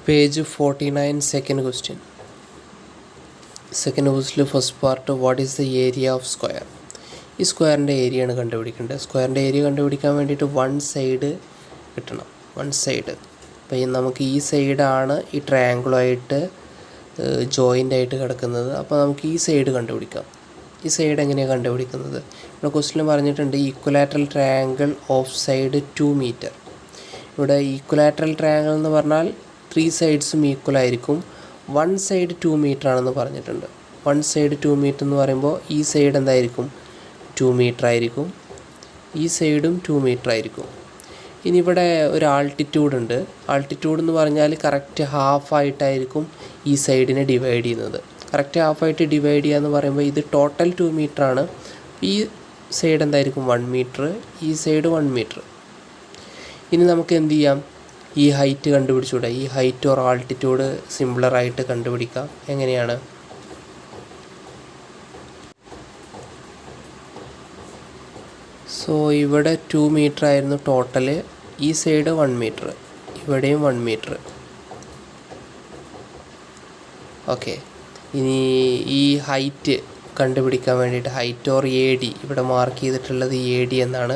Page 49, second question. Second question, first part, what is the area of square? ഈ സ്ക്വയറിൻ്റെ area ആണ് കണ്ടുപിടിക്കേണ്ടത്. സ്ക്വയറിൻ്റെ ഏരിയ കണ്ടുപിടിക്കാൻ വേണ്ടിയിട്ട് വൺ സൈഡ് കിട്ടണം. വൺ സൈഡ് അപ്പോൾ നമുക്ക് ഈ സൈഡാണ് ഈ ട്രയാങ്കിളുമായിട്ട് ജോയിൻ്റ് ആയിട്ട് കിടക്കുന്നത്. അപ്പോൾ നമുക്ക് ഈ സൈഡ് കണ്ടുപിടിക്കാം. ഈ സൈഡ് എങ്ങനെയാണ് കണ്ടുപിടിക്കുന്നത്? ഇവിടെ ക്വസ്റ്റിന് പറഞ്ഞിട്ടുണ്ട് equilateral triangle of side 2 metre. ഇവിടെ ഈക്വലാറ്ററൽ ട്രയാങ്കിൾ എന്ന് പറഞ്ഞാൽ 3 സൈഡ്സും ഈക്വൽ ആയിരിക്കും. വൺ സൈഡ് 2 മീറ്റർ ആണെന്ന് പറഞ്ഞിട്ടുണ്ട്. വൺ സൈഡ് 2 മീറ്റർ എന്ന് പറയുമ്പോൾ ഈ സൈഡ് എന്തായിരിക്കും? 2 മീറ്റർ ആയിരിക്കും. ഈ സൈഡും 2 മീറ്റർ ആയിരിക്കും. ഇനി ഇവിടെ ഒരു ആൾട്ടിറ്റ്യൂഡ് ഉണ്ട്. ആൾട്ടിറ്റ്യൂഡ് എന്ന് പറഞ്ഞാൽ കറക്റ്റ് ഹാഫായിട്ടായിരിക്കും ഈ സൈഡിനെ ഡിവൈഡ് ചെയ്യുന്നത്. കറക്റ്റ് ഹാഫായിട്ട് ഡിവൈഡ് ചെയ്യുക എന്ന് പറയുമ്പോൾ ഇത് ടോട്ടൽ 2 മീറ്റർ ആണ്. ഈ സൈഡ് എന്തായിരിക്കും? 1 മീറ്റർ. ഈ സൈഡ് 1 മീറ്റർ. ഇനി നമുക്ക് എന്ത് ചെയ്യാം? ഈ ഹൈറ്റ് കണ്ടുപിടിച്ചുകൂടെ? ഈ ഹൈറ്റ് ഓർ ആൾട്ടിറ്റ്യൂഡ് സിംപ്ലറായിട്ട് കണ്ടുപിടിക്കാം. എങ്ങനെയാണ്? സോ ഇവിടെ 2 മീറ്റർ ആയിരുന്നു ടോട്ടൽ. ഈ സൈഡ് 1 മീറ്റർ, ഇവിടെയും 1 മീറ്റർ. ഓക്കെ, ഇനി ഈ ഹൈറ്റ് കണ്ടുപിടിക്കാൻ വേണ്ടിയിട്ട് ഹൈറ്റ് ഓർ എ ഡി, ഇവിടെ മാർക്ക് ചെയ്തിട്ടുള്ളത് എ ഡി എന്നാണ്.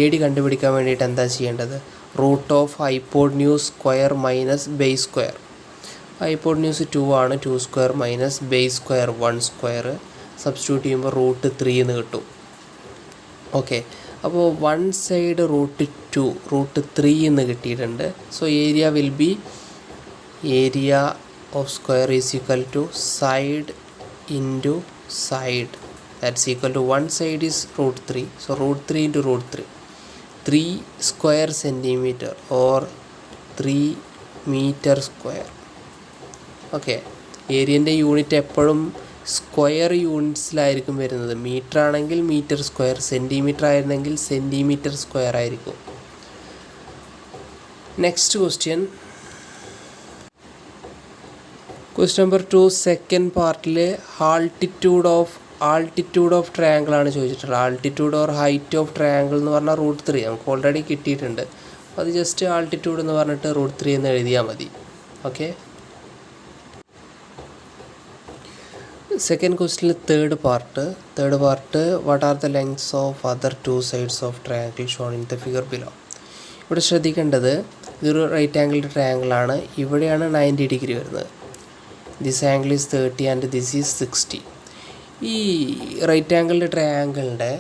എ ഡി കണ്ടുപിടിക്കാൻ വേണ്ടിയിട്ട് എന്താ ചെയ്യേണ്ടത്? Root of hypotenuse square minus base square. Hypotenuse 2 ആണ്. 2 square minus base square 1 square. Substitute ചെയ്യുമ്പോൾ √3 എന്ന് കിട്ടും. ഓക്കെ, അപ്പോൾ വൺ സൈഡ് √3 എന്ന് കിട്ടിയിട്ടുണ്ട്. So area will be area of square is equal to side into side. That's equal to one side is √3. So √3 into √3, 3 square centimetre or 3 metre square. Okay, ഏരിയൻ്റെ unit എപ്പോഴും square യൂണിറ്റ്സിലായിരിക്കും വരുന്നത്. Metre ആണെങ്കിൽ metre square, centimetre ആയിരുന്നെങ്കിൽ centimetre square ആയിരിക്കും. Next question number 2, second പാർട്ടിൽ altitude of triangle ആണ് ചോദിച്ചിട്ടുള്ളത്. Altitude or height of triangle എന്ന് പറഞ്ഞാൽ √3 നമുക്ക് ഓൾറെഡി കിട്ടിയിട്ടുണ്ട്. അത് ജസ്റ്റ് ആൾട്ടിറ്റ്യൂഡ് എന്ന് പറഞ്ഞിട്ട് √3 എന്ന് എഴുതിയാൽ മതി. ഓക്കെ, സെക്കൻഡ് ക്വസ്റ്റ്യനിൽ third part what are the lengths of other 2 sides of triangle shown in the figure below. ഇവിടെ ശ്രദ്ധിക്കേണ്ടത്, ഇതൊരു റൈറ്റ് ആംഗിൾഡ് ട്രയാങ്കിൾ ആണ്. ഇവിടെയാണ് 90 ഡിഗ്രി വരുന്നത്. This angle is 30 and this is 60. ഈ റൈറ്റ് ആംഗിൾഡ് ട്രയാങ്കിളിൻ്റെ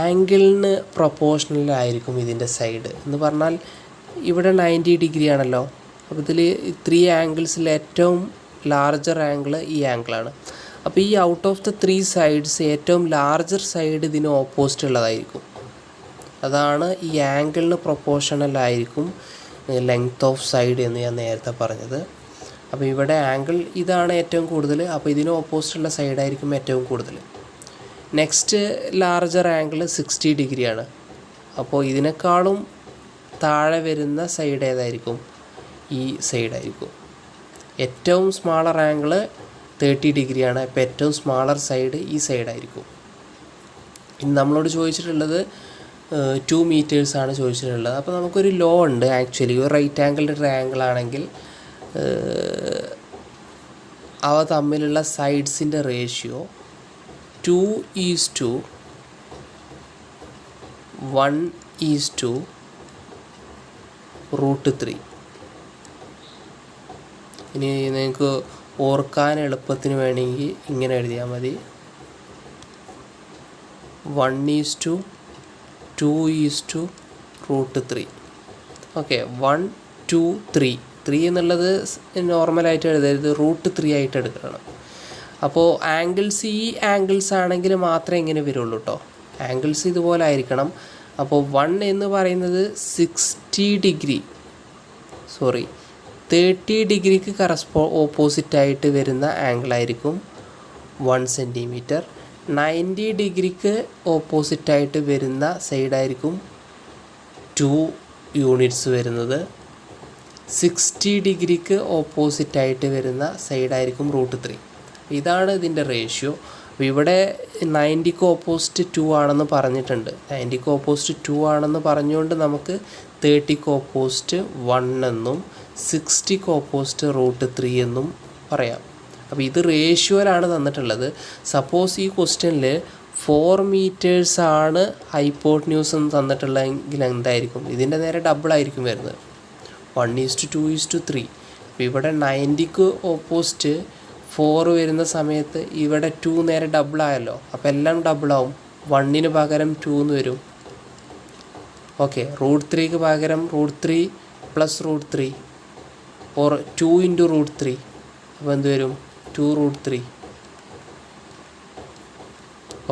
ആംഗിളിന് പ്രൊപ്പോർഷണലായിരിക്കും ഇതിൻ്റെ സൈഡ് എന്ന് പറഞ്ഞാൽ ഇവിടെ 90 ഡിഗ്രി ആണല്ലോ. അപ്പോൾ ഇതിൽ 3 ആംഗിൾസിൽ ഏറ്റവും ലാർജർ ആംഗിൾ ഈ ആംഗിളാണ്. അപ്പോൾ ഈ ഔട്ട് ഓഫ് ദ 3 സൈഡ്സ് ഏറ്റവും ലാർജർ സൈഡ് ഇതിന് ഓപ്പോസിറ്റ് ഉള്ളതായിരിക്കും. അതാണ് ഈ ആംഗിളിന് പ്രൊപ്പോർഷണലായിരിക്കും ലെങ്ത് ഓഫ് സൈഡ് എന്ന് ഞാൻ നേരത്തെ പറഞ്ഞത്. അപ്പോൾ ഇവിടെ ആംഗിൾ ഇതാണ് ഏറ്റവും കൂടുതൽ. അപ്പോൾ ഇതിന് ഓപ്പോസിറ്റുള്ള സൈഡായിരിക്കും ഏറ്റവും കൂടുതൽ. നെക്സ്റ്റ് ലാർജർ ആംഗിൾ 60 ഡിഗ്രിയാണ്. അപ്പോൾ ഇതിനേക്കാളും താഴെ വരുന്ന സൈഡ് ഏതായിരിക്കും? ഈ സൈഡായിരിക്കും. ഏറ്റവും സ്മാളർ ആംഗിൾ 30 ഡിഗ്രിയാണ്. അപ്പോൾ ഏറ്റവും സ്മാളർ സൈഡ് ഈ സൈഡായിരിക്കും. ഇനി നമ്മളോട് ചോദിച്ചിട്ടുള്ളത് 2 മീറ്റേഴ്സാണ് ചോദിച്ചിട്ടുള്ളത്. അപ്പോൾ നമുക്കൊരു ലോ ഉണ്ട്. ആക്ച്വലി ഒരു റൈറ്റ് ആംഗിൾഡ് ട്രയാങ്കിൾ ആണെങ്കിൽ അവ തമ്മിലുള്ള സൈഡ്സിൻ്റെ റേഷ്യോ 2:1:√3. ഇനി നിങ്ങൾക്ക് ഓർക്കാൻ എളുപ്പത്തിന് വേണമെങ്കിൽ ഇങ്ങനെ എഴുതിയാൽ മതി. 1:2:3. ഓക്കെ, 1 2 3 3 എന്നുള്ളത് നോർമലായിട്ട് എഴുതരുത്, √3 ആയിട്ട് എടുക്കണം. അപ്പോൾ ആംഗിൾസ് ഈ ആംഗിൾസ് ആണെങ്കിൽ മാത്രമേ ഇങ്ങനെ വരുള്ളൂ കേട്ടോ. ആംഗിൾസ് ഇതുപോലെ ആയിരിക്കണം. അപ്പോൾ 1 എന്ന് പറയുന്നത് 30 ഡിഗ്രിക്ക് ഓപ്പോസിറ്റായിട്ട് വരുന്ന ആംഗിളായിരിക്കും 1 സെൻറ്റിമീറ്റർ. 90 ഡിഗ്രിക്ക് ഓപ്പോസിറ്റായിട്ട് വരുന്ന സൈഡായിരിക്കും 2 യൂണിറ്റ്സ് വരുന്നത്. 60 ഡിഗ്രിക്ക് ഓപ്പോസിറ്റായിട്ട് വരുന്ന സൈഡായിരിക്കും √3. ഇതാണ് ഇതിൻ്റെ റേഷ്യോ. അപ്പോൾ ഇവിടെ 90ക്ക് ഓപ്പോസിറ്റ് 2 ആണെന്ന് പറഞ്ഞിട്ടുണ്ട്. 90ക്ക് ഓപ്പോസിറ്റ് 2 ആണെന്ന് പറഞ്ഞുകൊണ്ട് നമുക്ക് 30ക്ക് ഓപ്പോസിറ്റ് 1 എന്നും 60ക്ക് ഓപ്പോസിറ്റ് √3 എന്നും പറയാം. അപ്പോൾ ഇത് റേഷ്യോയിലാണ് തന്നിട്ടുള്ളത്. സപ്പോസ് ഈ ക്വസ്റ്റ്യനിൽ 4 മീറ്റേഴ്സ് ആണ് ഹൈപ്പോട്ട്ന്യൂസ് എന്ന് തന്നിട്ടുള്ളതെങ്കിൽ എന്തായിരിക്കും? ഇതിൻ്റെ നേരെ ഡബിൾ ആയിരിക്കും വരുന്നത്. 1:2:3. അപ്പോൾ ഇവിടെ 90ക്ക് ഓപ്പോസിറ്റ് 4 വരുന്ന സമയത്ത് ഇവിടെ 2 നേരെ ഡബിൾ ആയല്ലോ. അപ്പോൾ എല്ലാം ഡബിളാവും. 1ന് പകരം 2 എന്ന് വരും. ഓക്കെ, √3ക്ക് പകരം √3 + √3 ഓർ 2 × √3. അപ്പോൾ എന്ത് വരും? 2√3.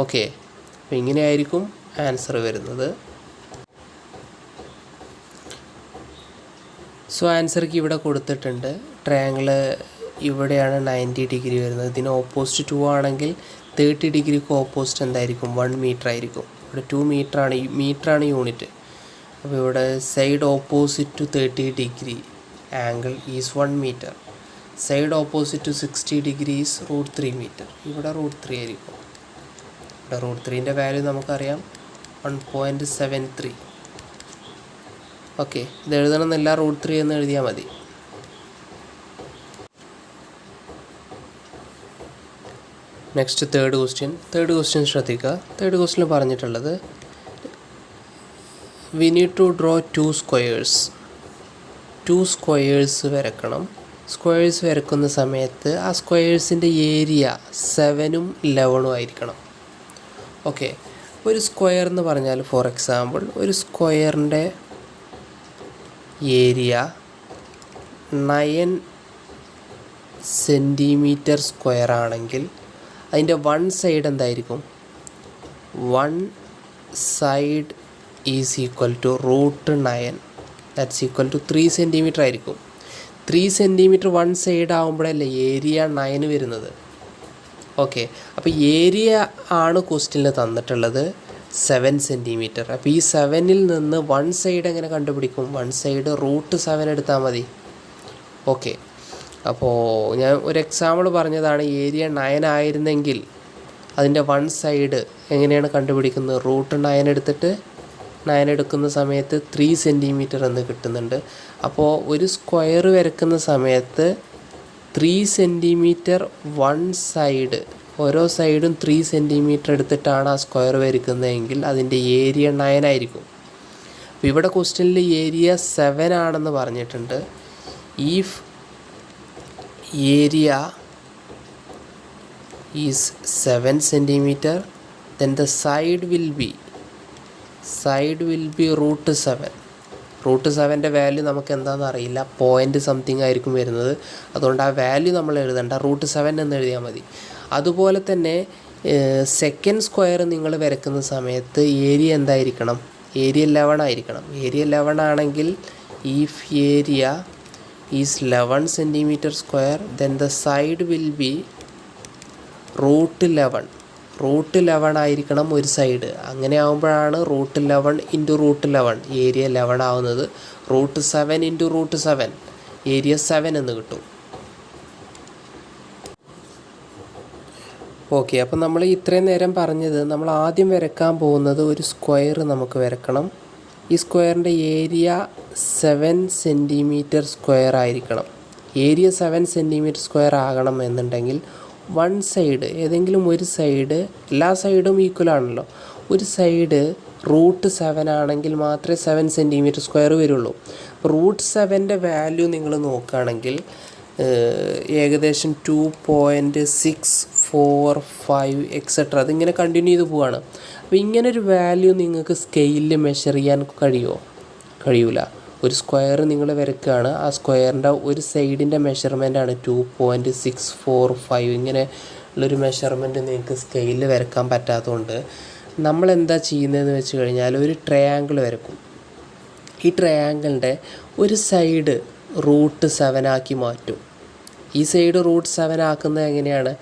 ഓക്കെ, അപ്പോൾ ഇങ്ങനെയായിരിക്കും ആൻസർ വരുന്നത്. സോ ആൻസർക്ക് ഇവിടെ കൊടുത്തിട്ടുണ്ട്. ട്രയാങ്കിൾ ഇവിടെയാണ് 90 ഡിഗ്രി വരുന്നത്. ഇതിന് ഓപ്പോസിറ്റ് 2 ആണെങ്കിൽ 30 ഡിഗ്രിക്ക് ഓപ്പോസിറ്റ് എന്തായിരിക്കും? 1 മീറ്റർ ആയിരിക്കും. ഇവിടെ 2 മീറ്ററാണ് യൂണിറ്റ്. അപ്പോൾ ഇവിടെ side opposite to 30 degree angle is 1 metre. Side opposite to 60 degree is √3 metre. ഇവിടെ √3 ആയിരിക്കും. ഇവിടെ √3ൻ്റെ വാല്യൂ നമുക്കറിയാം 1.73. ഓക്കെ, ഇത് എഴുതണമെന്നില്ല, √3 എന്ന് എഴുതിയാൽ മതി. നെക്സ്റ്റ് തേർഡ് ക്വസ്റ്റ്യൻ ശ്രദ്ധിക്കുക. തേർഡ് ക്വസ്റ്റ്യൻ പറഞ്ഞിട്ടുള്ളത് we need to draw 2 squares വരക്കണം. സ്ക്വയേഴ്സ് വരക്കുന്ന സമയത്ത് ആ സ്ക്വയേഴ്സിൻ്റെ ഏരിയ 7ഉം 11ഉം ആയിരിക്കണം. ഓക്കെ, ഒരു സ്ക്വയർ എന്ന് പറഞ്ഞാൽ ഫോർ എക്സാമ്പിൾ ഒരു സ്ക്വയറിൻ്റെ ഏരിയ 9 സെൻറ്റിമീറ്റർ സ്ക്വയർ ആണെങ്കിൽ അതിൻ്റെ 1 സൈഡ് എന്തായിരിക്കും? 1 side is equal to √9. That's equal to 3 centimetre ആയിരിക്കും. 3 സെൻറ്റിമീറ്റർ 1 സൈഡ് ആകുമ്പോഴല്ലേ ഏരിയ 9 വരുന്നത്. ഓക്കെ, അപ്പോൾ ഏരിയ ആണ് ക്വസ്റ്റ്യനിൽ തന്നിട്ടുള്ളത് 7 സെൻറ്റിമീറ്റർ. അപ്പോൾ ഈ 7ൽ നിന്ന് 1 സൈഡ് എങ്ങനെ കണ്ടുപിടിക്കും? 1 സൈഡ് √7 എടുത്താൽ മതി. ഓക്കെ, അപ്പോൾ ഞാൻ ഒരു എക്സാമ്പിൾ പറഞ്ഞതാണ്. ഏരിയ 9 ആയിരുന്നെങ്കിൽ അതിൻ്റെ 1 സൈഡ് എങ്ങനെയാണ് കണ്ടുപിടിക്കുന്നത്? √9 എടുത്തിട്ട് 9 എടുക്കുന്ന സമയത്ത് 3 സെൻറ്റിമീറ്റർ എന്ന് കിട്ടുന്നുണ്ട്. അപ്പോൾ ഒരു സ്ക്വയർ വരക്കുന്ന സമയത്ത് 3 സെൻറ്റിമീറ്റർ 1 സൈഡ്, ഓരോ സൈഡും 3 സെൻറ്റിമീറ്റർ എടുത്തിട്ടാണ് ആ സ്ക്വയർ വരക്കുന്നതെങ്കിൽ അതിൻ്റെ ഏരിയ 9 ആയിരിക്കും. അപ്പോൾ ഇവിടെ ക്വസ്റ്റ്യനിൽ ഏരിയ 7 ആണെന്ന് പറഞ്ഞിട്ടുണ്ട്. If area is 7 centimetre then the side will be √7. √7ൻ്റെ വാല്യൂ നമുക്ക് എന്താണെന്ന് അറിയില്ല, പോയിൻ്റ് സംതിങ് ആയിരിക്കും വരുന്നത്. അതുകൊണ്ട് ആ വാല്യൂ നമ്മൾ എഴുതണ്ട, √7 എന്ന് എഴുതിയാൽ മതി. അതുപോലെ തന്നെ സെക്കൻഡ് സ്ക്വയർ നിങ്ങൾ വരക്കുന്ന സമയത്ത് ഏരിയ എന്തായിരിക്കണം? ഏരിയ 11 ആയിരിക്കണം. ഏരിയ 11 ആണെങ്കിൽ if area is 11 centimetre square then the side will be √11. √11 ആയിരിക്കണം ഒരു സൈഡ്. അങ്ങനെ ആകുമ്പോഴാണ് √11 × √11 ഏരിയ 11 ആവുന്നത്. √7 × √7 ഏരിയ 7 എന്ന് കിട്ടും. ഓക്കെ, അപ്പം നമ്മൾ ഇത്രയും നേരം പറഞ്ഞത് നമ്മൾ ആദ്യം വരക്കാൻ പോകുന്നത് ഒരു സ്ക്വയർ നമുക്ക് വരക്കണം. ഈ സ്ക്വയറിൻ്റെ ഏരിയ 7 സെൻറ്റിമീറ്റർ സ്ക്വയർ ആയിരിക്കണം. ഏരിയ 7 സെൻറ്റിമീറ്റർ സ്ക്വയർ ആകണം എന്നുണ്ടെങ്കിൽ 1 സൈഡ്, ഏതെങ്കിലും ഒരു സൈഡ്, എല്ലാ സൈഡും ഈക്വൽ ആണല്ലോ, ഒരു സൈഡ് √7 ആണെങ്കിൽ മാത്രമേ 7 സെൻറ്റിമീറ്റർ സ്ക്വയർ വരുള്ളൂ. √7ൻ്റെ വാല്യൂ നിങ്ങൾ നോക്കുകയാണെങ്കിൽ ഏകദേശം 2.645 എക്സെട്ര അതിങ്ങനെ കണ്ടിന്യൂ ചെയ്ത് പോവുകയാണ്. അപ്പോൾ ഇങ്ങനൊരു വാല്യൂ നിങ്ങൾക്ക് സ്കെയിലിൽ മെഷർ ചെയ്യാൻ കഴിയൂല. ഒരു സ്ക്വയർ നിങ്ങൾ വരയ്ക്കുകയാണ്, ആ സ്ക്വയറിൻ്റെ ഒരു സൈഡിൻ്റെ മെഷർമെൻറ്റാണ് 2.645. ഇങ്ങനെ ഉള്ളൊരു മെഷർമെൻറ്റ് നിങ്ങൾക്ക് സ്കെയിലിൽ വരക്കാൻ പറ്റാത്തതുകൊണ്ട് നമ്മളെന്താ ചെയ്യുന്നതെന്ന് വെച്ച് കഴിഞ്ഞാൽ ഒരു ട്രയാങ്കിൾ വരക്കും. ഈ ട്രയാങ്കിളിൻ്റെ ഒരു സൈഡ് √7 ആക്കി മാറ്റും. ഈ സൈഡ് √7 ആക്കുന്നത് എങ്ങനെയാണ്?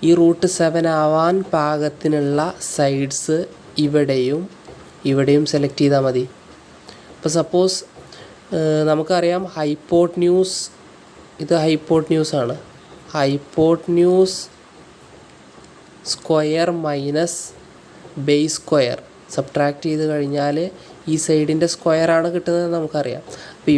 ഈ √7 ആവാൻ പാകത്തിനുള്ള സൈഡ്സ് ഇവിടെയും സെലക്ട് ചെയ്താൽ മതി. ഇപ്പോൾ സപ്പോസ് നമുക്കറിയാം ഹൈപ്പോട്ട്ന്യൂസ്, ഇത് ഹൈപ്പോട്ട്ന്യൂസാണ്. Hypotenuse square minus base square subtract ചെയ്ത് കഴിഞ്ഞാൽ ഈ സൈഡിൻ്റെ സ്ക്വയറാണ് കിട്ടുന്നത് നമുക്കറിയാം. അപ്പോൾ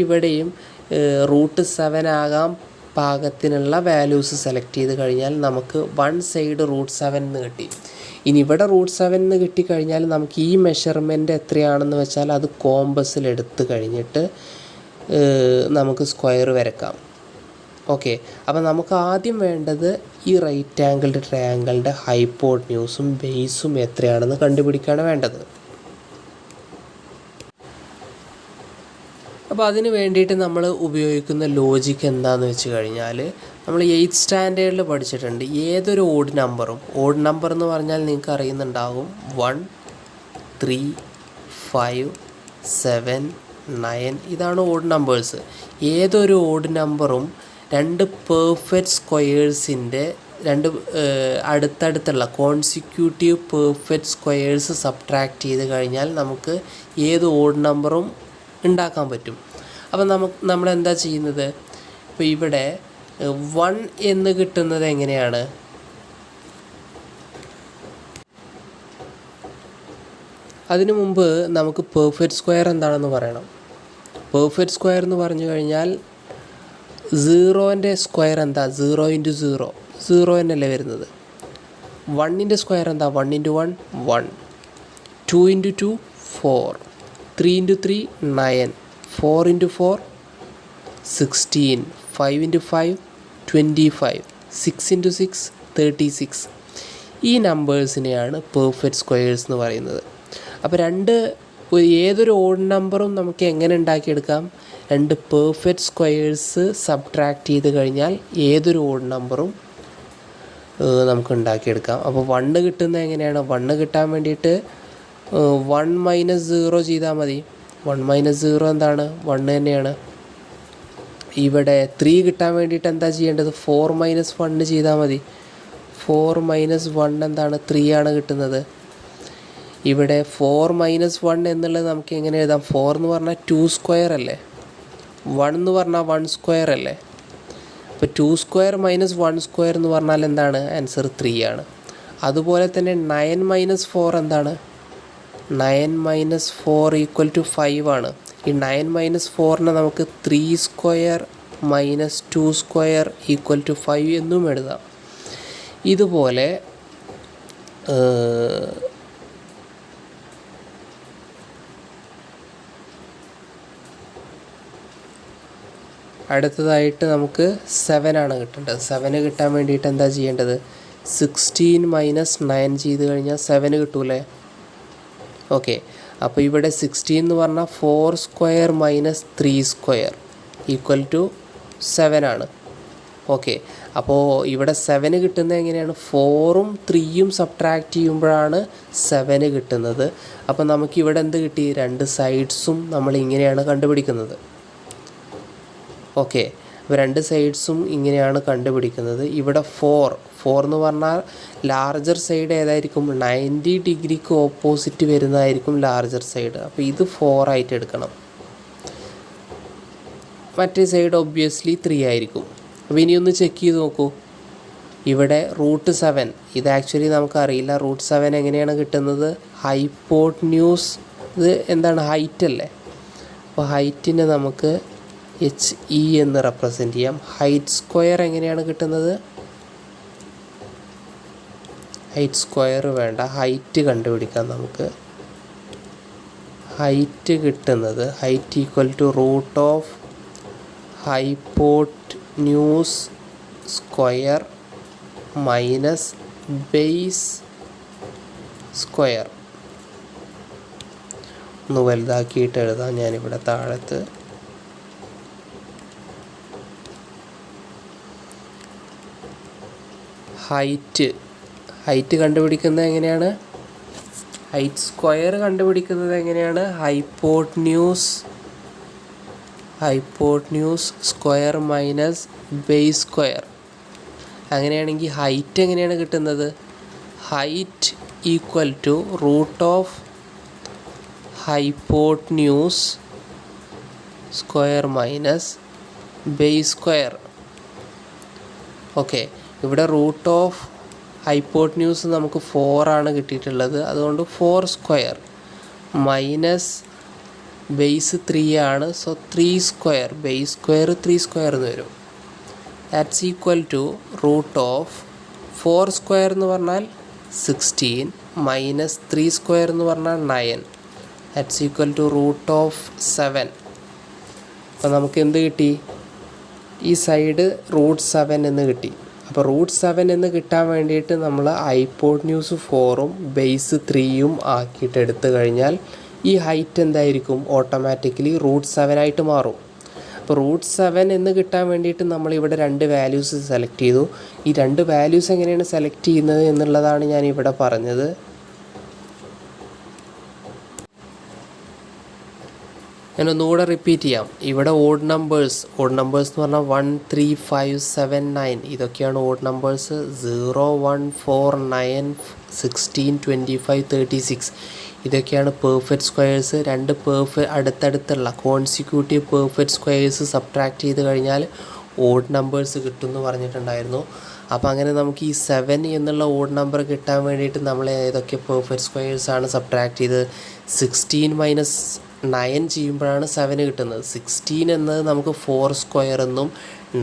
ഇവിടെയും √7 ആകാൻ പാകത്തിനുള്ള വാല്യൂസ് സെലക്ട് ചെയ്ത് കഴിഞ്ഞാൽ നമുക്ക് വൺ സൈഡ് √7 എന്ന് കിട്ടി. ഇനി ഇവിടെ √7 എന്ന് കിട്ടിക്കഴിഞ്ഞാൽ നമുക്ക് ഈ മെഷർമെൻറ്റ് എത്രയാണെന്ന് വെച്ചാൽ അത് കോമ്പസിൽ എടുത്ത് കഴിഞ്ഞിട്ട് നമുക്ക് സ്ക്വയർ വരക്കാം. ഓക്കെ, അപ്പോൾ നമുക്ക് ആദ്യം വേണ്ടത് ഈ റൈറ്റ് ആംഗിൾഡ് ട്രയാങ്കിളിൻ്റെ ഹൈപ്പോട്ന്യൂസും ബേസും എത്രയാണെന്ന് കണ്ടുപിടിക്കുകയാണ് വേണ്ടത്. അപ്പോൾ അതിന് വേണ്ടിയിട്ട് നമ്മൾ ഉപയോഗിക്കുന്ന ലോജിക്ക് എന്താണെന്ന് വെച്ച് കഴിഞ്ഞാൽ നമ്മൾ 8th സ്റ്റാൻഡേർഡിൽ പഠിച്ചിട്ടുണ്ട്. ഏതൊരു ഓഡ് നമ്പർ എന്ന് പറഞ്ഞാൽ നിങ്ങൾക്ക് അറിയുന്നുണ്ടാകും 1, 3, 5, 7, 9 ഇതാണ് ഓഡ് നമ്പേഴ്സ്. ഏതൊരു ഓഡ് നമ്പറും രണ്ട് പെർഫെക്റ്റ് സ്ക്വയേഴ്സിൻ്റെ അടുത്തടുത്തുള്ള കോൺസിക്യൂട്ടീവ് പെർഫെക്റ്റ് സ്ക്വയേഴ്സ് സബ്ട്രാക്ട് ചെയ്ത് കഴിഞ്ഞാൽ നമുക്ക് ഏത് ഓഡ് നമ്പറും ഉണ്ടാക്കാൻ പറ്റും. അപ്പോൾ നമ്മളെന്താ ചെയ്യുന്നത്? ഇപ്പോൾ ഇവിടെ 1 എന്ന് കിട്ടുന്നത് എങ്ങനെയാണ്? അതിനു മുമ്പ് നമുക്ക് പെർഫെക്റ്റ് സ്ക്വയർ എന്താണെന്ന് പറയണം. പെർഫെക്റ്റ് സ്ക്വയർ എന്ന് പറഞ്ഞു കഴിഞ്ഞാൽ 0ൻ്റെ സ്ക്വയർ എന്താ? 0 × 0 0 എന്നല്ലേ വരുന്നത്. 1ൻ്റെ സ്ക്വയർ എന്താ? 1 × 1 1, 2 × 2 4, 3 × 3 9, 4 × 4 16, 5 × 5 25, 6 × 6 36. ഈ നമ്പേഴ്സിനെയാണ് പെർഫെക്റ്റ് സ്ക്വയേഴ്സ് എന്ന് പറയുന്നത്. അപ്പോൾ ഏതൊരു ഓഡ് നമ്പറും നമുക്ക് എങ്ങനെ ഉണ്ടാക്കിയെടുക്കാം? രണ്ട് പെർഫെക്റ്റ് സ്ക്വയേഴ്സ് സബ്ട്രാക്ട് ചെയ്ത് കഴിഞ്ഞാൽ ഏതൊരു ഓഡ് നമ്പറും നമുക്ക് ഉണ്ടാക്കിയെടുക്കാം. അപ്പോൾ 1 കിട്ടുന്നത് എങ്ങനെയാണ്? 1 കിട്ടാൻ വേണ്ടിയിട്ട് 1 - 0 ചെയ്താൽ മതി. 1 - 0 എന്താണ്? 1 തന്നെയാണ്. ഇവിടെ 3 കിട്ടാൻ വേണ്ടിയിട്ട് എന്താ ചെയ്യേണ്ടത്? 4 - 1 ചെയ്താൽ മതി. 4 - 1 എന്താണ്? 3 ആണ് കിട്ടുന്നത്. ഇവിടെ 4 - 1 എന്നുള്ളത് നമുക്ക് എങ്ങനെ എഴുതാം? 4 എന്ന് പറഞ്ഞാൽ 2 സ്ക്വയർ അല്ലേ, 1 എന്ന് പറഞ്ഞാൽ 1 സ്ക്വയർ അല്ലേ. അപ്പോൾ 2 സ്ക്വയർ - 1 സ്ക്വയർ എന്ന് പറഞ്ഞാൽ എന്താണ്? ആൻസർ 3 ആണ്. അതുപോലെ തന്നെ 9 - 4 എന്താണ്? 9 - 4 = 5 ആണ്. ഈ 9 - 4നെ നമുക്ക് 3 സ്ക്വയർ - 2 സ്ക്വയർ = 5 എന്നും എഴുതാം. ഇതുപോലെ അടുത്തതായിട്ട് നമുക്ക് 7 ആണ് കിട്ടേണ്ടത്. 7 കിട്ടാൻ വേണ്ടിയിട്ട് എന്താ ചെയ്യേണ്ടത്? 16 - 9 ചെയ്ത് കഴിഞ്ഞാൽ 7 കിട്ടൂലേ. ഓക്കെ, അപ്പോൾ ഇവിടെ 16 എന്ന് പറഞ്ഞാൽ 4 സ്ക്വയർ - 3 സ്ക്വയർ = 7 ആണ്. ഓക്കെ, അപ്പോൾ ഇവിടെ 7 കിട്ടുന്നത് എങ്ങനെയാണ്? 4ഉം 3യും സബ്ട്രാക്ട് ചെയ്യുമ്പോഴാണ് 7 കിട്ടുന്നത്. അപ്പോൾ നമുക്കിവിടെ എന്ത് കിട്ടി? രണ്ട് സൈഡ്സും നമ്മൾ ഇങ്ങനെയാണ് കണ്ടുപിടിക്കുന്നത്. ഓക്കെ, അപ്പോൾ രണ്ട് സൈഡ്സും ഇങ്ങനെയാണ് കണ്ടുപിടിക്കുന്നത്. ഇവിടെ 4 എന്ന് പറഞ്ഞാൽ ലാർജർ സൈഡ് ഏതായിരിക്കും? 90 ഡിഗ്രിക്ക് ഓപ്പോസിറ്റ് വരുന്നതായിരിക്കും ലാർജർ സൈഡ്. അപ്പോൾ ഇത് 4 ആയിട്ട് എടുക്കണം. മറ്റേ സൈഡ് ഒബ്വിയസ്ലി 3 ആയിരിക്കും. അപ്പോൾ ഇനിയൊന്ന് ചെക്ക് ചെയ്ത് നോക്കൂ. ഇവിടെ √7 ഇത് ആക്ച്വലി നമുക്കറിയില്ല. √7 എങ്ങനെയാണ് കിട്ടുന്നത്? ഹൈപ്പോട്ന്യൂസ് ഇത് എന്താണ്? ഹൈറ്റ് അല്ലേ. അപ്പോൾ ഹൈറ്റിനെ നമുക്ക് HE എന്ന് റെപ്രസെൻറ്റ് ചെയ്യാം. ഹൈറ്റ് സ്ക്വയർ എങ്ങനെയാണ് കിട്ടുന്നത്? ഹൈറ്റ് സ്ക്വയർ വേണ്ട, ഹൈറ്റ് കണ്ടുപിടിക്കാം നമുക്ക്. ഹൈറ്റ് കിട്ടുന്നത് height = hypotenuse square minus base square. ഒന്ന് വലുതാക്കിയിട്ട് എഴുതാം ഞാനിവിടെ താഴത്ത്. ഹൈറ്റ് കണ്ടുപിടിക്കുന്നത് എങ്ങനെയാണ്? ഹൈറ്റ് സ്ക്വയർ കണ്ടുപിടിക്കുന്നത് എങ്ങനെയാണ്? Hypotenuse square minus base square. അങ്ങനെയാണെങ്കിൽ ഹൈറ്റ് എങ്ങനെയാണ് കിട്ടുന്നത്? Height = hypotenuse square minus base square. Okay, ഇവിടെ ഹൈപ്പോട്ന്യൂസ് നമുക്ക് 4 ആണ് കിട്ടിയിട്ടുള്ളത്. അതുകൊണ്ട് 4 സ്ക്വയർ മൈനസ് ബേസ് 3 ആണ്. So 3 square, base square 3 square എന്ന് വരും. That's equal to root of 4 square എന്ന് പറഞ്ഞാൽ 16 മൈനസ് 3 സ്ക്വയർ എന്ന് പറഞ്ഞാൽ 9. That's equal to root of 7. അപ്പോൾ നമുക്ക് എന്ത് കിട്ടി? ഈ സൈഡ് റൂട്ട് 7 എന്ന് കിട്ടി. അപ്പോൾ റൂട്ട് 7 എന്ന് കിട്ടാൻ വേണ്ടിയിട്ട് നമ്മൾ ഹൈപ്പോട്ന്യൂസ് 4ഉം ബേസ് 3യും ആക്കിയിട്ട് എടുത്തു കഴിഞ്ഞാൽ ഈ ഹൈറ്റ് എന്തായിരിക്കും? ഓട്ടോമാറ്റിക്കലി റൂട്ട് 7 ആയിട്ട് മാറും. അപ്പോൾ റൂട്ട് 7 എന്ന് കിട്ടാൻ വേണ്ടിയിട്ട് നമ്മളിവിടെ 2 വാല്യൂസ് സെലക്ട് ചെയ്തു. ഈ 2 വാല്യൂസ് എങ്ങനെയാണ് സെലക്ട് ചെയ്യുന്നത് എന്നുള്ളതാണ് ഞാനിവിടെ പറഞ്ഞത്. ഞാനൊന്നുകൂടെ റിപ്പീറ്റ് ചെയ്യാം. ഇവിടെ ഓഡ് നമ്പേഴ്സ് എന്ന് പറഞ്ഞാൽ 1, 3, 5, 7, 9 ഇതൊക്കെയാണ് ഓഡ് നമ്പേഴ്സ്. 0, 1, 4, 9, 16, 25, 36 ഇതൊക്കെയാണ് പെർഫെക്റ്റ് സ്ക്വയേഴ്സ്. 2 അടുത്തടുത്തുള്ള കോൺസിക്യൂട്ടീവ് പെർഫെക്റ്റ് സ്ക്വയേഴ്സ് സബ്ട്രാക്ട് ചെയ്ത് കഴിഞ്ഞാൽ ഓഡ് നമ്പേഴ്സ് കിട്ടുമെന്ന് പറഞ്ഞിട്ടുണ്ടായിരുന്നു. അപ്പോൾ അങ്ങനെ നമുക്ക് ഈ 7 എന്നുള്ള ഓഡ് നമ്പർ കിട്ടാൻ വേണ്ടിയിട്ട് നമ്മൾ ഏതൊക്കെ പെർഫെക്റ്റ് സ്ക്വയേഴ്സാണ് സബ്ട്രാക്ട് ചെയ്തത്? 16 മൈനസ് 9 ചെയ്യുമ്പോഴാണ് 7 കിട്ടുന്നത്. 16 എന്നത് നമുക്ക് 4 സ്ക്വയർ എന്നും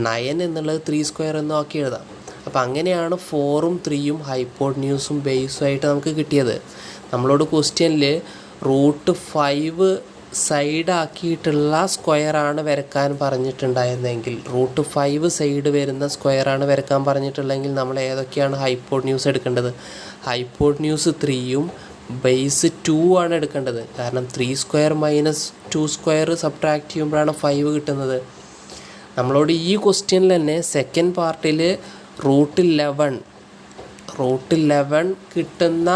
9 എന്നുള്ളത് 3 സ്ക്വയർ എന്നും ആക്കി എഴുതാം. അപ്പോൾ അങ്ങനെയാണ് 4ഉം 3യും ഹൈപ്പോട്ന്യൂസും ബേസും ആയിട്ട് നമുക്ക് കിട്ടിയത്. നമ്മളോട് ക്വസ്റ്റ്യനിൽ റൂട്ട് 5 സൈഡാക്കിയിട്ടുള്ള സ്ക്വയറാണ് വരക്കാൻ പറഞ്ഞിട്ടുണ്ടായിരുന്നെങ്കിൽ, റൂട്ട് 5 സൈഡ് വരുന്ന സ്ക്വയറാണ് വരക്കാൻ പറഞ്ഞിട്ടുള്ളതെങ്കിൽ നമ്മൾ ഏതൊക്കെയാണ് ഹൈപ്പോട്ന്യൂസ് എടുക്കേണ്ടത്? ഹൈപ്പോട്ന്യൂസ് 3യും ബേസ് 2 ആണ് എടുക്കേണ്ടത്. കാരണം 3 സ്ക്വയർ മൈനസ് 2 സ്ക്വയർ സബ്ട്രാക്ട് ചെയ്യുമ്പോഴാണ് 5 കിട്ടുന്നത്. നമ്മളോട് ഈ ക്വസ്റ്റ്യനിൽ തന്നെ സെക്കൻഡ് പാർട്ടിൽ റൂട്ട് 11 കിട്ടുന്ന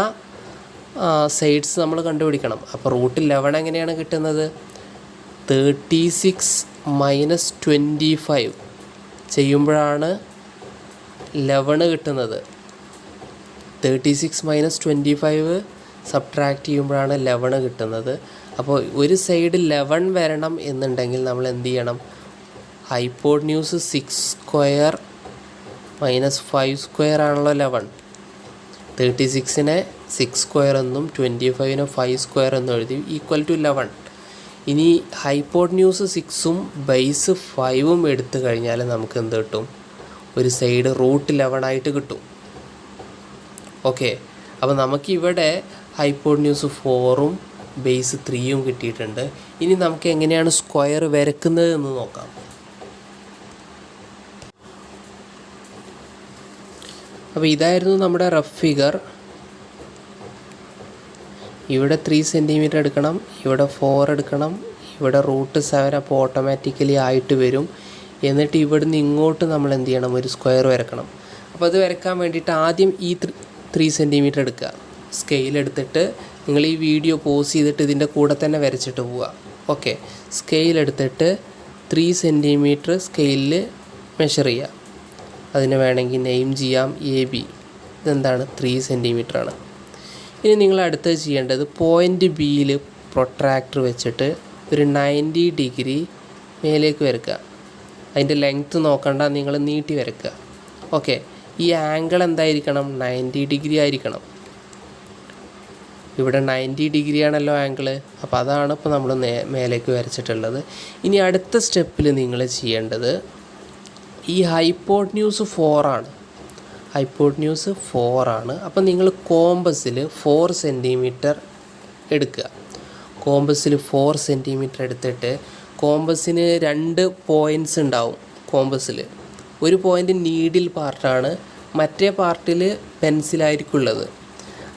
സൈഡ്സ് നമ്മൾ കണ്ടുപിടിക്കണം. അപ്പോൾ റൂട്ട് 11 എങ്ങനെയാണ് കിട്ടുന്നത്? 36 മൈനസ് 25 ചെയ്യുമ്പോഴാണ് 11 കിട്ടുന്നത്. 36 മൈനസ് 25 സബ്ട്രാക്ട് ചെയ്യുമ്പോഴാണ് 11 കിട്ടുന്നത്. അപ്പോൾ ഒരു സൈഡ് 11 വരണം എന്നുണ്ടെങ്കിൽ നമ്മൾ എന്ത് ചെയ്യണം? ഹൈപ്പോട്ന്യൂസ് 6 സ്ക്വയർ മൈനസ് 5 സ്ക്വയർ ആണല്ലോ 11. 36നെ 6 സ്ക്വയർ എന്നും 25നെ 5 സ്ക്വയർ എന്നും എഴുതി ഈക്വൽ ടു 11. ഇനി ഹൈപ്പോട്ന്യൂസ് 6ഉം ബേസ് 5ഉം എടുത്തു കഴിഞ്ഞാൽ നമുക്ക് എന്ത് കിട്ടും? ഒരു സൈഡ് റൂട്ട് 11 ആയിട്ട് കിട്ടും. ഓക്കെ, അപ്പോൾ നമുക്കിവിടെ ഹൈപ്പോട്ന്യൂസ് 4ഉം ബേസ് 3യും കിട്ടിയിട്ടുണ്ട്. ഇനി നമുക്ക് എങ്ങനെയാണ് സ്ക്വയർ വരക്കുന്നത് എന്ന് നോക്കാം. അപ്പോൾ ഇതായിരുന്നു നമ്മുടെ റഫ് ഫിഗർ. ഇവിടെ 3 സെൻറ്റിമീറ്റർ എടുക്കണം, ഇവിടെ 4 എടുക്കണം, ഇവിടെ റൂട്ട് 7 അപ്പോൾ ഓട്ടോമാറ്റിക്കലി ആയിട്ട് വരും. എന്നിട്ട് ഇവിടുന്ന് ഇങ്ങോട്ട് നമ്മൾ എന്ത് ചെയ്യണം? ഒരു സ്ക്വയർ വരക്കണം. അപ്പോൾ അത് വരക്കാൻ വേണ്ടിയിട്ട് ആദ്യം ഈ 3 സെൻറ്റിമീറ്റർ എടുക്കുക. സ്കെയിൽ എടുത്തിട്ട് നിങ്ങൾ ഈ വീഡിയോ പോസ് ചെയ്തിട്ട് ഇതിൻ്റെ കൂടെ തന്നെ വരച്ചിട്ട് പോവുക. ഓക്കെ, സ്കെയിൽ എടുത്തിട്ട് 3 സെൻറ്റിമീറ്റർ സ്കെയിലിൽ മെഷർ ചെയ്യുക. അതിന് വേണമെങ്കിൽ നെയിം ചെയ്യാം AB. ഇതെന്താണ്? 3 സെൻറ്റിമീറ്റർ ആണ്. ഇനി നിങ്ങൾ അടുത്തത് ചെയ്യേണ്ടത് പോയിൻ്റ് ബിയിൽ പ്രൊട്രാക്ടർ വെച്ചിട്ട് ഒരു 90 ഡിഗ്രി മേലേക്ക് വരക്കുക. അതിൻ്റെ ലെങ്ത്ത് നോക്കണ്ട, നിങ്ങൾ നീട്ടി വരക്കുക. ഓക്കെ, ഈ ആംഗിൾ എന്തായിരിക്കണം? 90 ഡിഗ്രി ആയിരിക്കണം. ഇവിടെ 90 ഡിഗ്രി ആണല്ലോ ആംഗിൾ. അപ്പോൾ അതാണ് ഇപ്പോൾ നമ്മൾ മേലേക്ക് വരച്ചിട്ടുള്ളത്. ഇനി അടുത്ത സ്റ്റെപ്പിൽ നിങ്ങൾ ചെയ്യേണ്ടത് ഈ ഹൈപ്പോട്ന്യൂസ് 4 ആണ്. ഹൈപ്പോട്ന്യൂസ് 4 ആണ്. അപ്പോൾ നിങ്ങൾ കോമ്പസിൽ 4 സെൻറ്റിമീറ്റർ എടുക്കുക. കോമ്പസിൽ 4 സെൻറ്റിമീറ്റർ എടുത്തിട്ട് കോമ്പസിന് 2 പോയിൻറ്റ്സ് ഉണ്ടാവും. കോമ്പസിൽ ഒരു പോയിൻ്റ് നീഡിൽ പാർട്ടാണ്, മറ്റേ പാർട്ടിൽ പെൻസിലായിരിക്കുള്ളത്.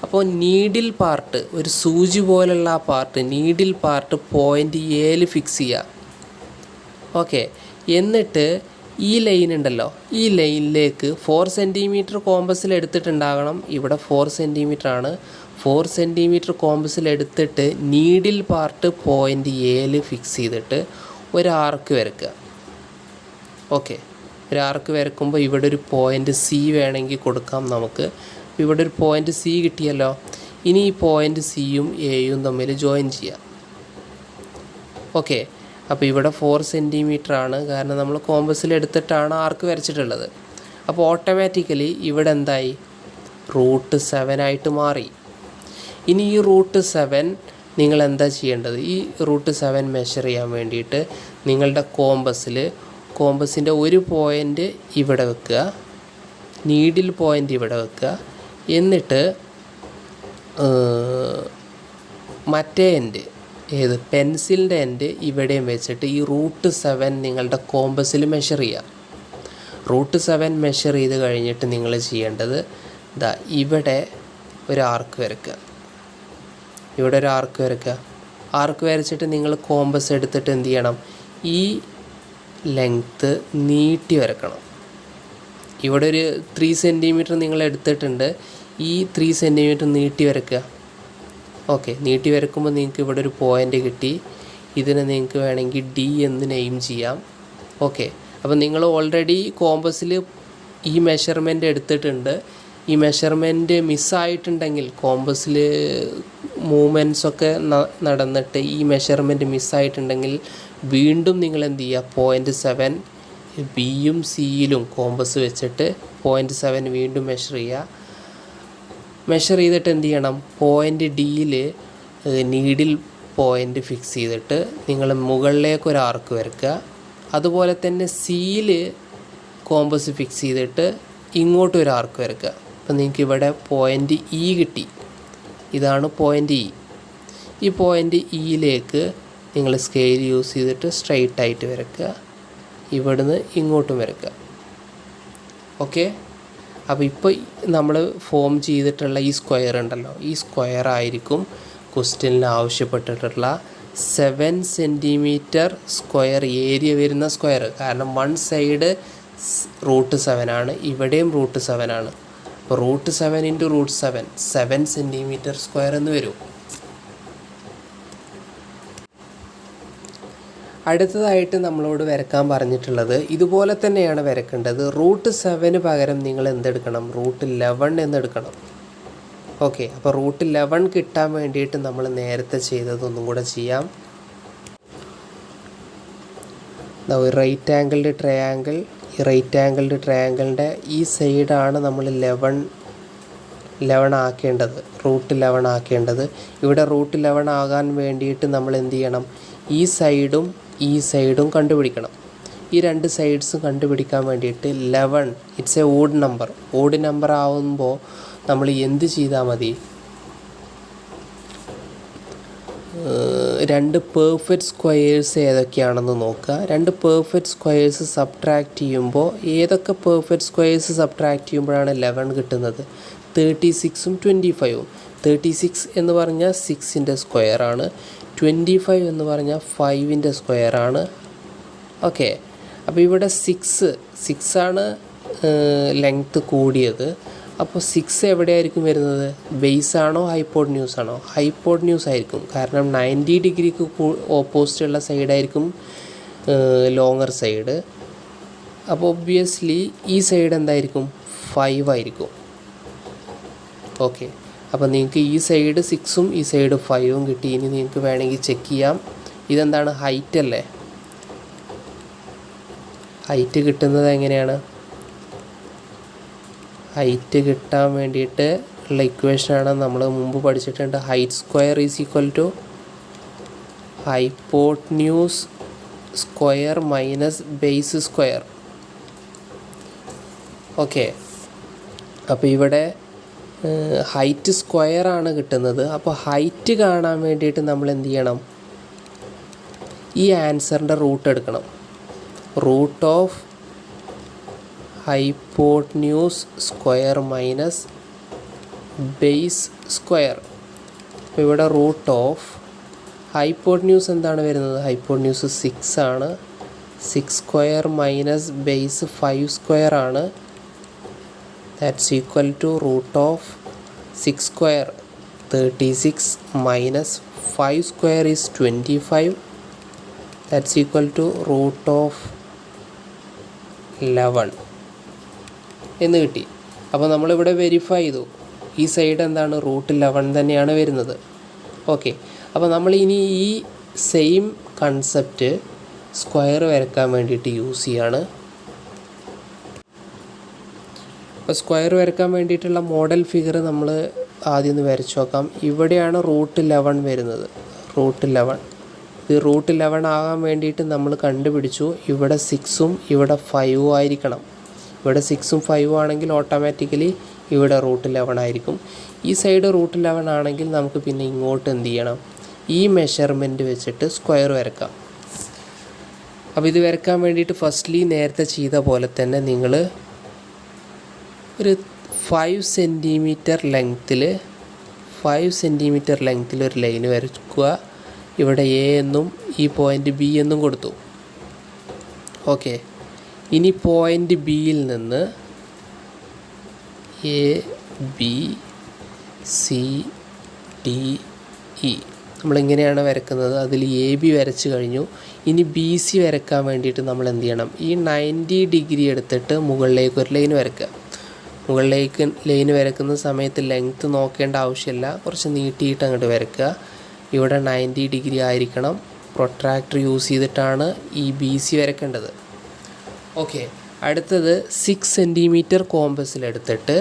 അപ്പോൾ നീഡിൽ പാർട്ട്, ഒരു സൂചി പോലുള്ള ആ പാർട്ട്, നീഡിൽ പാർട്ട് പോയിൻ്റ് എയിൽ ഫിക്സ് ചെയ്യുക. ഓക്കെ, എന്നിട്ട് ഈ ലൈൻ ഉണ്ടല്ലോ, ഈ ലൈനിലേക്ക് 4 സെൻറ്റിമീറ്റർ കോമ്പസിൽ എടുത്തിട്ടുണ്ടാകണം. ഇവിടെ 4 സെൻറ്റിമീറ്റർ ആണ്. 4 സെൻറ്റിമീറ്റർ കോമ്പസിൽ എടുത്തിട്ട് നീഡിൽ പാർട്ട് പോയിൻ്റ് എയിൽ ഫിക്സ് ചെയ്തിട്ട് ഒരു ആർക്ക് വരയ്ക്കുക. ഓക്കെ, ഒരു ആർക്ക് വരക്കുമ്പോൾ ഇവിടെ ഒരു പോയിൻ്റ് C വേണമെങ്കിൽ കൊടുക്കാം നമുക്ക്. ഇവിടെ ഒരു പോയിൻ്റ് C കിട്ടിയല്ലോ. ഇനി ഈ പോയിൻ്റ് Cയും Aയും തമ്മിൽ ജോയിൻ ചെയ്യാം. ഓക്കെ, അപ്പോൾ ഇവിടെ 4 സെൻറ്റിമീറ്റർ ആണ്, കാരണം നമ്മൾ കോമ്പസിൽ എടുത്തിട്ടാണ് ആർക്ക് വരച്ചിട്ടുള്ളത്. അപ്പോൾ ഓട്ടോമാറ്റിക്കലി ഇവിടെ എന്തായി? റൂട്ട് 7 ആയിട്ട് മാറി. ഇനി ഈ റൂട്ട് 7 നിങ്ങൾ എന്താ ചെയ്യേണ്ടത്, ഈ √7 മെഷർ ചെയ്യാൻ വേണ്ടിയിട്ട് നിങ്ങളുടെ കോമ്പസിൻ്റെ ഒരു പോയിൻ്റ് ഇവിടെ വെക്കുക, നീഡിൽ പോയിൻ്റ് ഇവിടെ വെക്കുക, എന്നിട്ട് മറ്റേ എൻഡ് പെൻസിലിൻ്റെ എൻഡ് ഇവിടെയും വെച്ചിട്ട് ഈ √7 നിങ്ങളുടെ കോമ്പസിൽ മെഷർ ചെയ്യുക. √7 മെഷർ ചെയ്ത് കഴിഞ്ഞിട്ട് നിങ്ങൾ ചെയ്യേണ്ടത് ഇവിടെ ഒരു ആർക്ക് വരയ്ക്കുക. ഇവിടെ ഒരു ആർക്ക് വരയ്ക്കുക. ആർക്ക് വരച്ചിട്ട് നിങ്ങൾ കോമ്പസ് എടുത്തിട്ട് എന്ത് ചെയ്യണം, ഈ ലെങ്ത്ത് നീട്ടി വരക്കണം. ഇവിടെ ഒരു 3 സെൻറ്റിമീറ്റർ നിങ്ങൾ എടുത്തിട്ടുണ്ട്, ഈ 3 സെൻറ്റിമീറ്റർ നീട്ടി വരയ്ക്കുക. ഓക്കെ, നീട്ടി വരക്കുമ്പോൾ നിങ്ങൾക്ക് ഇവിടെ ഒരു പോയിൻ്റ് കിട്ടി. ഇതിനെ നിങ്ങൾക്ക് വേണമെങ്കിൽ D എന്ന് നെയിം ചെയ്യാം. ഓക്കെ, അപ്പോൾ നിങ്ങൾ ഓൾറെഡി കോമ്പസിൽ ഈ മെഷർമെൻറ്റ് എടുത്തിട്ടുണ്ട്. ഈ മെഷർമെൻറ്റ് മിസ്സായിട്ടുണ്ടെങ്കിൽ, കോമ്പസിൽ മൂവ്മെൻറ്റ്സൊക്കെ നടന്നിട്ട് ഈ മെഷർമെൻറ്റ് മിസ്സായിട്ടുണ്ടെങ്കിൽ വീണ്ടും നിങ്ങൾ എന്ത് ചെയ്യുക, 0.7 ബിയും സിയിലും കോമ്പസ് വെച്ചിട്ട് 0.7 വീണ്ടും മെഷർ ചെയ്യുക. മെഷർ ചെയ്തിട്ട് എന്ത് ചെയ്യണം, പോയിൻ്റ് ഡിയിൽ നീഡിൽ പോയിൻ്റ് ഫിക്സ് ചെയ്തിട്ട് നിങ്ങൾ മുകളിലേക്ക് ഒരു ആർക്ക് വരയ്ക്കുക. അതുപോലെ തന്നെ സിയിൽ കോമ്പസ് ഫിക്സ് ചെയ്തിട്ട് ഇങ്ങോട്ട് ഒരു ആർക്ക് വരയ്ക്കുക. അപ്പോൾ നിങ്ങൾക്ക് ഇവിടെ പോയിൻ്റ് ഇ കിട്ടി. ഇതാണ് പോയിൻ്റ് ഇ. ഈ പോയിൻ്റ് ഇയിലേക്ക് നിങ്ങൾ സ്കെയിൽ യൂസ് ചെയ്തിട്ട് സ്ട്രെയിറ്റ് ആയിട്ട് വരയ്ക്കുക. ഇവിടുന്ന് ഇങ്ങോട്ടും വരയ്ക്കുക. ഓക്കെ, അപ്പോൾ ഇപ്പോൾ നമ്മൾ ഫോം ചെയ്തിട്ടുള്ള ഈ സ്ക്വയർ ഉണ്ടല്ലോ, ഈ സ്ക്വയർ ആയിരിക്കും ക്വസ്റ്റ്യനിൽ ആവശ്യപ്പെട്ടിട്ടുള്ള 7 സെൻറ്റിമീറ്റർ സ്ക്വയർ ഏരിയ വരുന്ന സ്ക്വയർ. കാരണം വൺ സൈഡ് √7 ആണ്, ഇവിടെയും √7 ആണ്. അപ്പോൾ √7 × √7 7 സെൻറ്റിമീറ്റർ സ്ക്വയർ എന്ന് വരും. അടുത്തതായിട്ട് നമ്മളോട് വരക്കാൻ പറഞ്ഞിട്ടുള്ളത് ഇതുപോലെ തന്നെയാണ് വരക്കേണ്ടത്. √7 പകരം നിങ്ങൾ എന്തെടുക്കണം, √11 എന്നെടുക്കണം. ഓക്കെ, അപ്പോൾ √11 കിട്ടാൻ വേണ്ടിയിട്ട് നമ്മൾ നേരത്തെ ചെയ്തതൊന്നും കൂടെ ചെയ്യാം. ഒരു റൈറ്റ് ആംഗിൾഡ് ട്രയാങ്കിൾ, ഈ റൈറ്റ് ആംഗിൾഡ് ട്രയാങ്കിളിൻ്റെ ഈ സൈഡാണ് നമ്മൾ 11 ആക്കേണ്ടത്, √11 ആക്കേണ്ടത്. ഇവിടെ √11 ആകാൻ വേണ്ടിയിട്ട് നമ്മൾ എന്ത് ചെയ്യണം, ഈ സൈഡും കണ്ടുപിടിക്കണം. ഈ രണ്ട് സൈഡ്സും കണ്ടുപിടിക്കാൻ വേണ്ടിയിട്ട് 11 ഇറ്റ്സ് എ ഓഡ് നമ്പർ ആവുമ്പോൾ നമ്മൾ എന്ത് ചെയ്താൽ മതി, രണ്ട് പെർഫെക്റ്റ് സ്ക്വയേഴ്സ് ഏതൊക്കെയാണെന്ന് നോക്കുക. രണ്ട് പെർഫെക്റ്റ് സ്ക്വയേഴ്സ് സബ്ട്രാക്റ്റ് ചെയ്യുമ്പോൾ ഏതൊക്കെ പെർഫെക്റ്റ് സ്ക്വയേഴ്സ് സബ്ട്രാക്റ്റ് ചെയ്യുമ്പോഴാണ് 11 കിട്ടുന്നത്, 36ഉം 25ഉം. 36 എന്ന് പറഞ്ഞാൽ 6ൻ്റെ സ്ക്വയറാണ്, 25 എന്ന് പറഞ്ഞാൽ 5ൻ്റെ സ്ക്വയറാണ്. ഓക്കെ, അപ്പോൾ ഇവിടെ 6 ആണ് ലെങ്ത്ത് കൂടിയത്. അപ്പോൾ 6 എവിടെയായിരിക്കും വരുന്നത്, ബേസ് ആണോ ഹൈപ്പോട്ടന്യൂസ് ആണോ? ഹൈപ്പോട്ടന്യൂസ് ആയിരിക്കും. കാരണം 90 ഡിഗ്രിക്ക് ഓപ്പോസിറ്റുള്ള സൈഡായിരിക്കും ലോങ്ങർ സൈഡ്. അപ്പോൾ ഒബ്വിയസ്ലി ഈ സൈഡ് എന്തായിരിക്കും, 5 ആയിരിക്കും. ഓക്കെ, അപ്പോൾ നിങ്ങൾക്ക് ഈ സൈഡ് 6ഉം ഈ സൈഡ് 5ഉം കിട്ടി. ഇനി നിങ്ങൾക്ക് വേണമെങ്കിൽ ചെക്ക് ചെയ്യാം, ഇതെന്താണ്, ഹൈറ്റ് അല്ലേ? ഹൈറ്റ് കിട്ടുന്നത് എങ്ങനെയാണ്? ഹൈറ്റ് കിട്ടാൻ വേണ്ടിയിട്ട് ഉള്ള ഇക്വേഷനാണ് നമ്മൾ മുമ്പ് പഠിച്ചിട്ടുണ്ട്. Height square is equal to hypotenuse square minus base square. Okay, അപ്പോൾ ഇവിടെ ഹൈറ്റ് സ്ക്വയർ ആണ് കിട്ടുന്നത്. അപ്പോൾ ഹൈറ്റ് കാണാൻ വേണ്ടിയിട്ട് നമ്മൾ എന്ത് ചെയ്യണം, ഈ ആൻസറിൻ്റെ റൂട്ട് എടുക്കണം. Root of hypotenuse square minus base square. അപ്പോൾ ഇവിടെ റൂട്ട് ഓഫ് ഹൈപ്പോട്ടന്യൂസ് എന്താണ് വരുന്നത്, ഹൈപ്പോട്ടന്യൂസ് 6 ആണ്. 6 സ്ക്വയർ മൈനസ് ബേസ് 5 സ്ക്വയർ ആണ്. That's equal to root of 6 square 36 minus 5 square is 25. That's equal to root of 11 എന്ന് കിട്ടി. അപ്പോൾ നമ്മളിവിടെ വെരിഫൈ ചെയ്തു, ഈ സൈഡ് എന്താണ്, √11 തന്നെയാണ് വരുന്നത്. ഓക്കെ, അപ്പോൾ നമ്മൾ ഇനി ഈ സെയിം കൺസെപ്റ്റ് സ്ക്വയർ വരയ്ക്കാൻ വേണ്ടിയിട്ട് യൂസ് ചെയ്യാണ്. അപ്പോൾ സ്ക്വയർ വരയ്ക്കാൻ വേണ്ടിയിട്ടുള്ള മോഡൽ ഫിഗർ നമ്മൾ ആദ്യം ഒന്ന് വരച്ച് നോക്കാം. ഇവിടെയാണ് √11 വരുന്നത്. √11 ഇത് √11 ആകാൻ വേണ്ടിയിട്ട് നമ്മൾ കണ്ടുപിടിച്ചു ഇവിടെ 6ഉം ഇവിടെ 5ഉം ആയിരിക്കണം. ഇവിടെ 6ഉം 5ഉം ആണെങ്കിൽ ഓട്ടോമാറ്റിക്കലി ഇവിടെ √11 ആയിരിക്കും. ഈ സൈഡ് √11 ആണെങ്കിൽ നമുക്ക് പിന്നെ ഇങ്ങോട്ട് എന്ത് ചെയ്യണം, ഈ മെഷർമെൻറ്റ് വെച്ചിട്ട് സ്ക്വയർ വരക്കാം. അപ്പോൾ ഇത് വരക്കാൻ വേണ്ടിയിട്ട് ഫസ്റ്റ്ലി നേരത്തെ ചെയ്ത പോലെ തന്നെ നിങ്ങൾ ഒരു 5 സെൻറ്റിമീറ്റർ ലെങ്ത്തിൽ ഒരു ലൈൻ വരയ്ക്കുക. ഇവിടെ എ എന്നും ഈ പോയിൻ്റ് ബി എന്നും കൊടുത്തു. ഓക്കെ, ഇനി പോയിൻ്റ് ബിയിൽ നിന്ന് A B C D E നമ്മളിങ്ങനെയാണ് വരക്കുന്നത്. അതിൽ എ ബി വരച്ച് കഴിഞ്ഞു. ഇനി ബി സി വരക്കാൻ വേണ്ടിയിട്ട് നമ്മൾ എന്ത് ചെയ്യണം, ഈ 90 ഡിഗ്രി എടുത്തിട്ട് മുകളിലേക്ക് ഒരു ലൈൻ വരക്കുക. മുകളിലേക്ക് ലൈൻ വരക്കുന്ന സമയത്ത് ലെങ്ത്ത് നോക്കേണ്ട ആവശ്യമില്ല, കുറച്ച് നീട്ടിയിട്ട് അങ്ങോട്ട് വരക്കുക. ഇവിടെ 90 ഡിഗ്രി ആയിരിക്കണം. പ്രൊട്രാക്ടർ യൂസ് ചെയ്തിട്ടാണ് ഈ ബി സി വരക്കേണ്ടത്. ഓക്കെ, അടുത്തത് 6 സെൻറ്റിമീറ്റർ കോമ്പസിലെടുത്തിട്ട്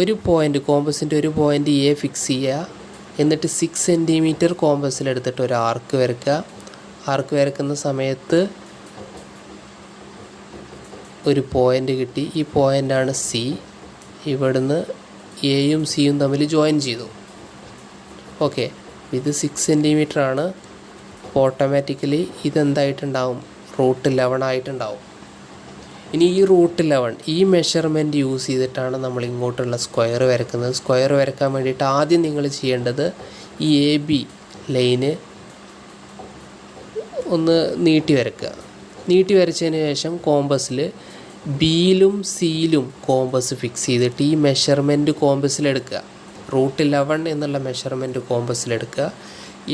ഒരു പോയിൻ്റ്, കോമ്പസിൻ്റെ ഒരു പോയിൻ്റ് എ ഫിക്സ് ചെയ്യുക. എന്നിട്ട് 6 സെൻറ്റിമീറ്റർ കോമ്പസിലെടുത്തിട്ട് ഒരു ആർക്ക് വരയ്ക്കുക. ആർക്ക് വരക്കുന്ന സമയത്ത് ഒരു പോയിൻ്റ് കിട്ടി. ഈ പോയിൻ്റാണ് സി. ഇവിടുന്ന് എയും സിയും തമ്മിൽ ജോയിൻ ചെയ്തു. ഓക്കെ, ഇത് 6 സെൻറ്റിമീറ്റർ ആണ്. അപ്പോൾ ഓട്ടോമാറ്റിക്കലി ഇതെന്തായിട്ടുണ്ടാവും, √11 ആയിട്ടുണ്ടാവും. ഇനി ഈ √11 ഈ മെഷർമെൻറ്റ് യൂസ് ചെയ്തിട്ടാണ് നമ്മൾ ഇങ്ങോട്ടുള്ള സ്ക്വയർ വരക്കുന്നത്. സ്ക്വയർ വരക്കാൻ വേണ്ടിയിട്ട് ആദ്യം നിങ്ങൾ ചെയ്യേണ്ടത് ഈ എ ബി ലൈന് ഒന്ന് നീട്ടി വരക്കുക. നീട്ടി വരച്ചതിന് ശേഷം കോമ്പസിൽ ബിയിലും സിയിലും കോമ്പസ് ഫിക്സ് ചെയ്തിട്ട് ഈ മെഷർമെൻറ്റ് കോമ്പസിലെടുക്കുക. √11 എന്നുള്ള മെഷർമെൻറ്റ് കോമ്പസിലെടുക്കുക.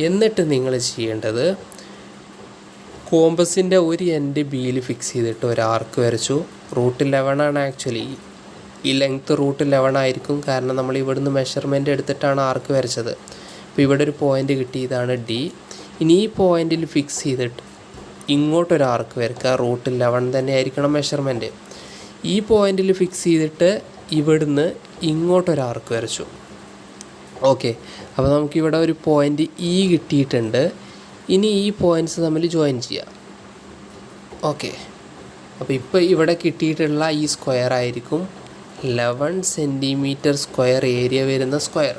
എന്നിട്ട് നിങ്ങൾ ചെയ്യേണ്ടത് കോമ്പസിൻ്റെ ഒരു എൻഡ് ബിയിൽ ഫിക്സ് ചെയ്തിട്ട് ഒരു ആർക്ക് വരച്ചു. √11 ആണ് ആക്ച്വലി. ഈ ലെങ്ത്ത് √11 ആയിരിക്കും, കാരണം നമ്മൾ ഇവിടുന്ന് മെഷർമെൻറ്റ് എടുത്തിട്ടാണ് ആർക്ക് വരച്ചത്. അപ്പോൾ ഇവിടെ ഒരു പോയിൻ്റ് കിട്ടി, ഇതാണ് ഡി. ഇനി ഈ പോയിൻ്റിൽ ഫിക്സ് ചെയ്തിട്ട് ഇങ്ങോട്ടൊരു ആർക്ക് വരക്കുക. √11 തന്നെ ആയിരിക്കണം മെഷർമെൻറ്റ്. ഈ പോയിൻ്റിൽ ഫിക്സ് ചെയ്തിട്ട് ഇവിടുന്ന് ഇങ്ങോട്ടൊരു ആർക്ക് വരച്ചു. ഓക്കെ, അപ്പോൾ നമുക്കിവിടെ ഒരു പോയിൻ്റ് ഇ കിട്ടിയിട്ടുണ്ട്. ഇനി ഈ പോയിൻറ്റ്സ് തമ്മിൽ ജോയിൻ ചെയ്യാം. ഓക്കെ, അപ്പോൾ ഇപ്പോൾ ഇവിടെ കിട്ടിയിട്ടുള്ള ഈ സ്ക്വയർ ആയിരിക്കും 11 സെൻറ്റിമീറ്റർ സ്ക്വയർ ഏരിയ വരുന്ന സ്ക്വയർ.